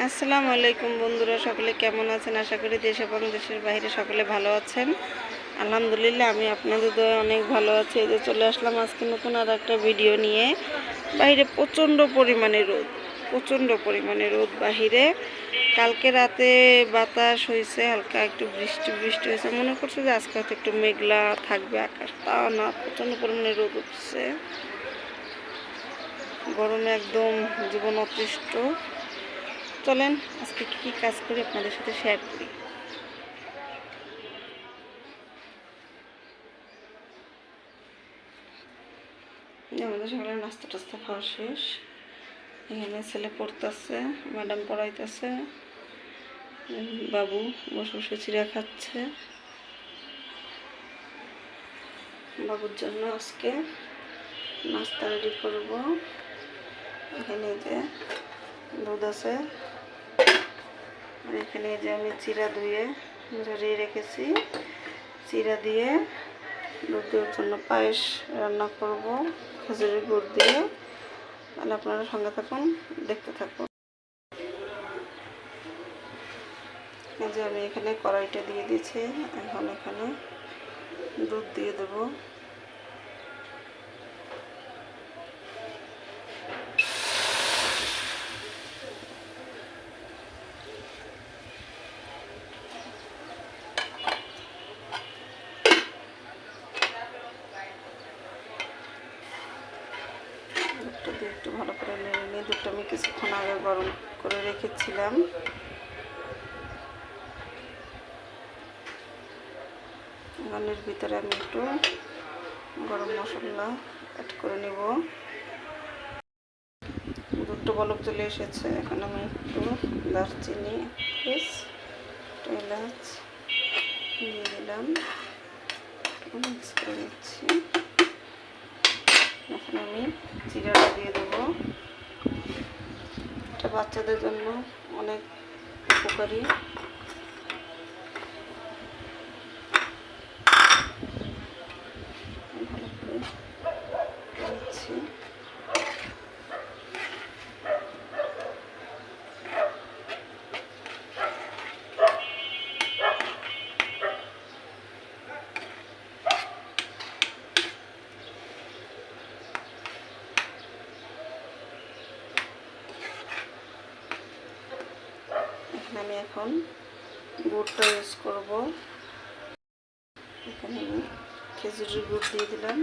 আসসালামু আলাইকুম বন্ধুরা, সকলে কেমন আছেন? আশা করি দেশ এবং দেশের বাইরে সকলে ভালো আছেন। আলহামদুলিল্লাহ আমি আপনাদের দয়ায় অনেক ভালো আছি। এই যে চলে আসলাম আজকে নতুন আর একটা ভিডিও নিয়ে। বাইরে প্রচণ্ড পরিমাণে রোদ বাহিরে। কালকে রাতে বাতাস হয়েছে, হালকা একটু বৃষ্টি হয়েছে, মনে করছে যে আজকে হয়তো একটু মেঘলা থাকবে আকাশ, তাও না, প্রচণ্ড পরিমাণে রোদ উঠছে। গরমে একদম জীবন অতিষ্ঠ। চলেন আজকে কী কাজ করি আপনাদের সাথে শেয়ার করি। আমাদের সকালে নাস্তা টাস্তা খাওয়া শেষ। এখানে ছেলে পড়তেছে, ম্যাডাম পড়াইতেছে, বাবু বসে বসে চিড়া খাচ্ছে। বাবুর জন্য আজকে নাস্তা রেডি করব। এখানে যে দুধ আছে, আর এখানে যে আমি চিড়া ধুয়ে ঝরিয়ে রেখেছি, চিড়া দিয়ে দুধ দেওয়ার জন্য পায়েস রান্না করব খেজুরের গুড় দিয়ে। তাহলে আপনারা সঙ্গে থাকুন, দেখতে থাকুন। এই যে আমি এখানে কড়াইটা দিয়ে দিয়েছি, এখন এখানে দুধ দিয়ে দেবো। দুধটা দিয়ে একটু ভালো করে নেড়ে নিয়ে, দুধটা আমি কিছুক্ষণ আগে গরম করে রেখেছিলাম। গানের ভিতরে আমি একটু গরম মশলা অ্যাড করে নেব। দুধটা বলক চলে এসেছে, এখন আমি একটু দারচিনি, একটু এলাচ দিয়ে দিলাম, মিক্স করে নিচ্ছি। এখন আমি জিরাটা দিয়ে দেবো। এটা বাচ্চাদের জন্য অনেক উপকারী। ভালো করে দিচ্ছি। আমি এখন গুড়টা ইউজ করব। এখানে আমি খেজুরের গুড় দিয়ে দিলাম।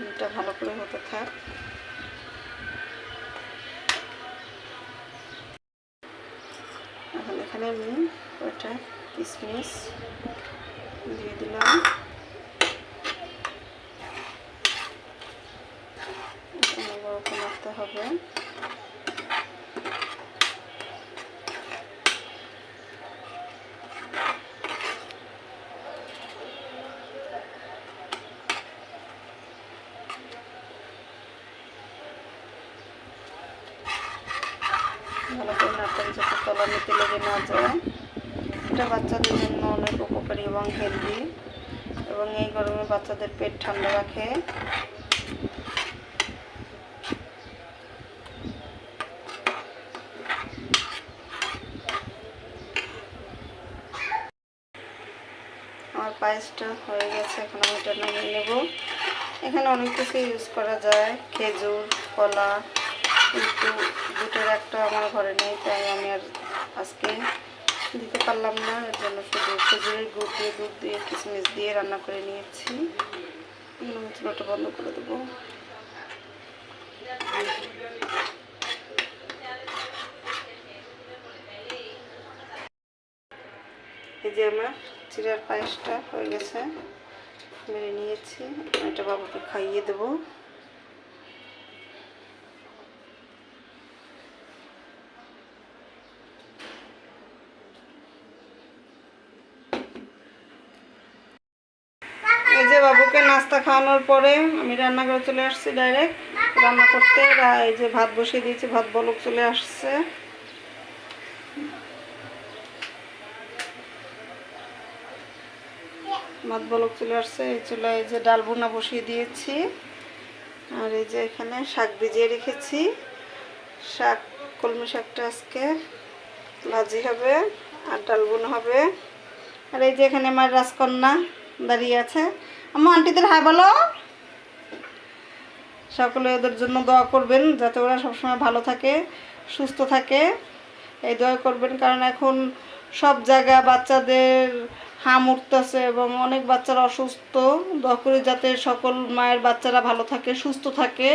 এটা ভালো করে হতে থাক। এখন এখানে আমি কয়টা কিশমিশ দিয়ে দিলাম। মাখতে হবে। ভালো করে নাড়তে যাতে তলানিতে লেগে না যায়। এটা বাচ্চাদের জন্য অনেক উপকারী এবং হেলদি, এবং এই গরমে বাচ্চাদের পেট ঠান্ডা রাখে। আমার পায়েসটা হয়ে গেছে, এখন আমি এটা নামিয়ে নেব। এখানে অনেক কিছু ইউজ করা যায়, খেজুর, কলা, কিন্তু দুটোর একটা আমার ঘরে নেই, তাই আমি আর আজকে দিতে পারলাম না। এর জন্য শুধু খেজুরের গুড় দিয়ে, দুধ দিয়ে, কিশমিশ দিয়ে রান্না করে নিয়েছি। চুলাটা বন্ধ করে দেবো। এই যে আমার চিড়ার পায়েসটা হয়ে গেছে, মেরে নিয়েছি। এটা বাবুকে খাইয়ে দেবো। এই যে বাবুকে নাস্তা খাওয়ানোর পরে আমি রান্নাঘরে চলে আসছি ডাইরেক্ট। রান্না করতে। এই যে ভাত বসিয়ে দিয়েছি, ভাত বলক চলে আসছে। ভাত বলক চলে আসছে। এই চুলায় এই যে ডাল ভুনা বসিয়ে দিয়েছি। আর এই যে এখানে শাক ভিজিয়ে রেখেছি। শাক, কলমি শাকটা আজকে ভাজি হবে আর ডাল ভুনা হবে। আর এই যে এখানে আমার রাজকন্যা দাঁড়িয়ে আছে। আম্মু আন্টিদের হাই বলো। সকলে ওদের জন্য দোয়া করবেন যাতে ওরা সবসময় ভালো থাকে, সুস্থ থাকে, এই দোয়া করবেন। কারণ এখন সব জায়গায় বাচ্চাদের হাম উঠতেছে এবং অনেক বাচ্চারা অসুস্থ। দোয়া করি যাতে সকল মায়ের বাচ্চারা ভালো থাকে, সুস্থ থাকে,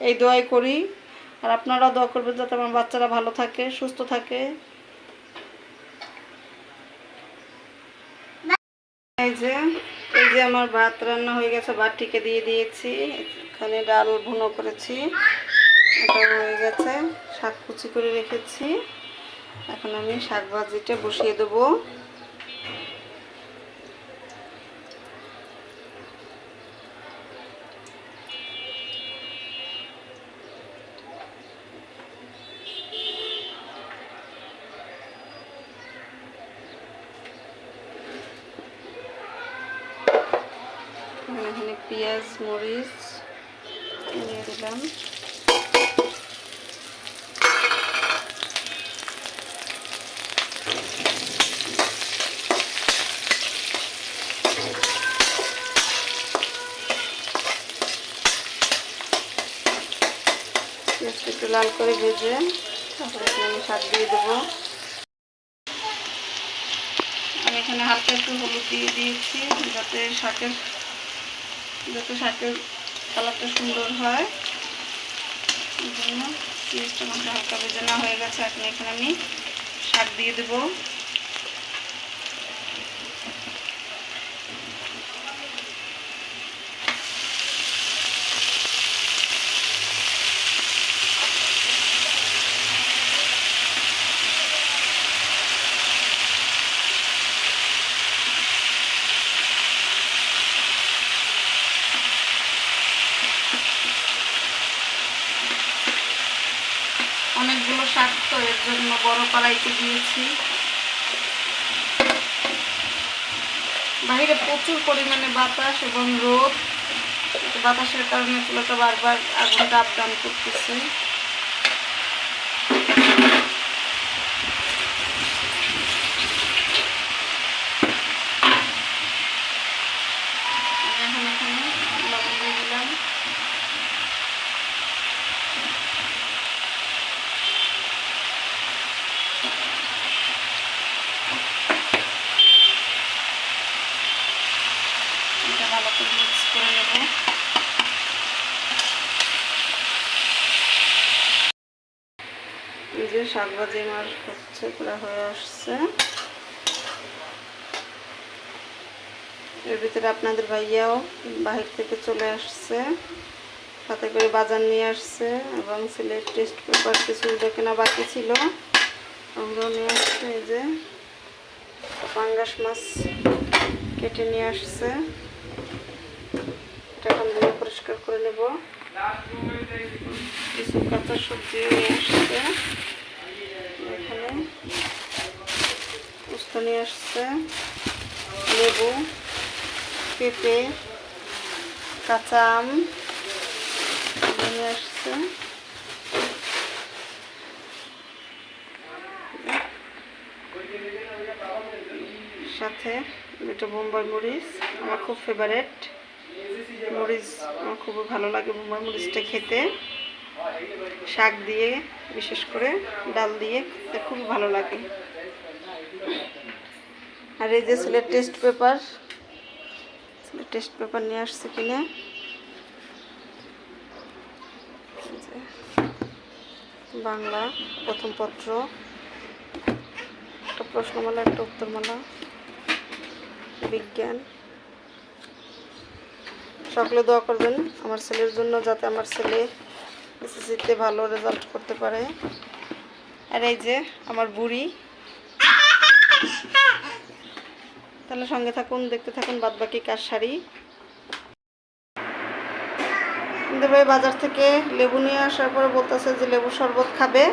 এই দোয়াই করি। আর আপনারাও দোয়া করবেন যাতে আমার বাচ্চারা ভালো থাকে, সুস্থ থাকে। এই যে আমার ভাত রান্না হয়ে গেছে, ভাত টিকে দিয়ে দিয়েছি। এখানে ডাল ভুনো করেছি, এটা হয়ে গেছে। শাক কুচি করে রেখেছি, এখন আমি শাক ভাজিটা বসিয়ে দেবো। এখানে পেঁয়াজ মরিচ দিয়ে দিলাম। পেঁয়াজটা একটু লাল করে ভেজে তারপরে আমি শাক দিয়ে দেবো। আমি এখানে হালকা একটু হলুদ দিয়ে দিয়েছি যাতে শাকের কালারটা সুন্দর হয়। এই জন্য পেঁয়াজটা মধ্যে হালকা ভেজে না হয়ে গেছে। এখন এখানে আমি শাক দিয়ে দেবো। অনেকগুলো শাক তো এর জন্য বড় কড়াইতে দিয়েছি। বাইরে প্রচুর পরিমাণে বাতাস এবং রোদ, বাতাসের কারণে চুলাটা বারবার আগুনটা আপ ডাউন করতেছে। এখন এখানে লবণ দিয়ে দিলাম। এটা ভালো করে মিক্স করে নেব। এই যে শাক ভাজি আমার হচ্ছে, প্রায় হয়ে আসছে। এর ভিতরে আপনাদের ভাইয়াও বাহির থেকে চলে আসছে, সাথে করে বাজার নিয়ে আসছে এবং সিলেট টেস্ট পেপার কিছু কেনা বাকি ছিল, ওগুলো নিয়ে আসছে। এই যে পাঙ্গাস মাছ কেটে নিয়ে আসছে, এটা এখন ধুয়ে পরিষ্কার করে নেব। কিছু কাঁচা সবজিও নিয়ে আসছে, এখানে উস্ত নিয়ে আসছে, লেবু, পেঁপে, কাঁচা আম নিয়ে আসছে। সাথে দুটো বোম্বাই মরিচ, আমার খুব ফেভারেট মরিচ, আমার খুবই ভালো লাগে বোম্বাই মরিচটা খেতে। শাক দিয়ে, বিশেষ করে ডাল দিয়ে খেতে খুবই ভালো লাগে। আর এই যে সিলেট টেস্ট পেপার নিয়ে আসছে কিনে, বাংলা প্রথম পত্র, একটা প্রশ্নমালা, একটা উত্তরমালা, বিজ্ঞান। সকলে দোয়া করবেন আমার ছেলের জন্য, যাতে আমার ছেলে এসএসসিতে ভালো রেজাল্ট করতে পারে। আর এই যে আমার বুড়ি, তাহলে সঙ্গে থাকুন, দেখতে থাকুন বাদবাকি কাজ সারি। আপনাদের ভাই বাজার থেকে লেবু নিয়ে আসার পরে বলতেছে যে লেবু শরবত খাবে,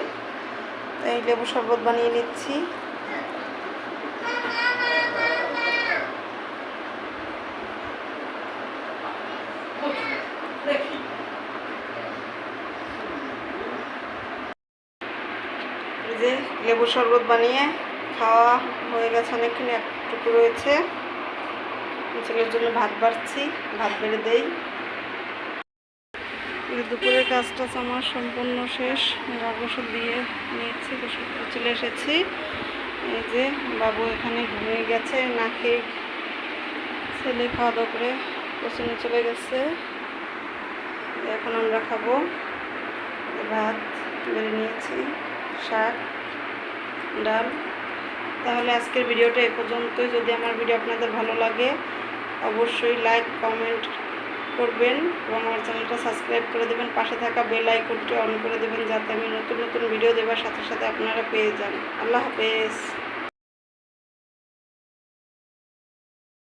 তাই লেবু শরবত বানিয়ে নিচ্ছি। এই যে লেবু শরবত বানিয়ে খাওয়া হয়ে গেছে, অনেকখানি একটুকু রয়েছে। ছেলের জন্য ভাত বাড়ছি, ভাত বেড়ে দেই। দুপুরের কাজটা আমার সম্পূর্ণ শেষ, গোসল দিয়ে নিয়েছি, গোসল করে চলে এসেছি। এই যে বাবু এখানে ঘুমিয়ে গেছে, না খেয়ে ছেলে খাওয়া দাওয়া করে কোচিংয়ে চলে গেছে। এখন আমরা খাবো। ভাত বেড়ে নিয়েছি, শাক, ডাল। তাহলে আজকের ভিডিওটা এ পর্যন্তই। যদি আমার ভিডিও আপনাদের ভালো লাগে অবশ্যই লাইক কমেন্ট করবেন এবং আমার চ্যানেলটা সাবস্ক্রাইব করে দেবেন। পাশে থাকা বেল আইকনটি অন করে দেবেন যাতে আমি নতুন নতুন ভিডিও দেওয়ার সাথে সাথে আপনারা পেয়ে যান। আল্লাহ হাফেজ।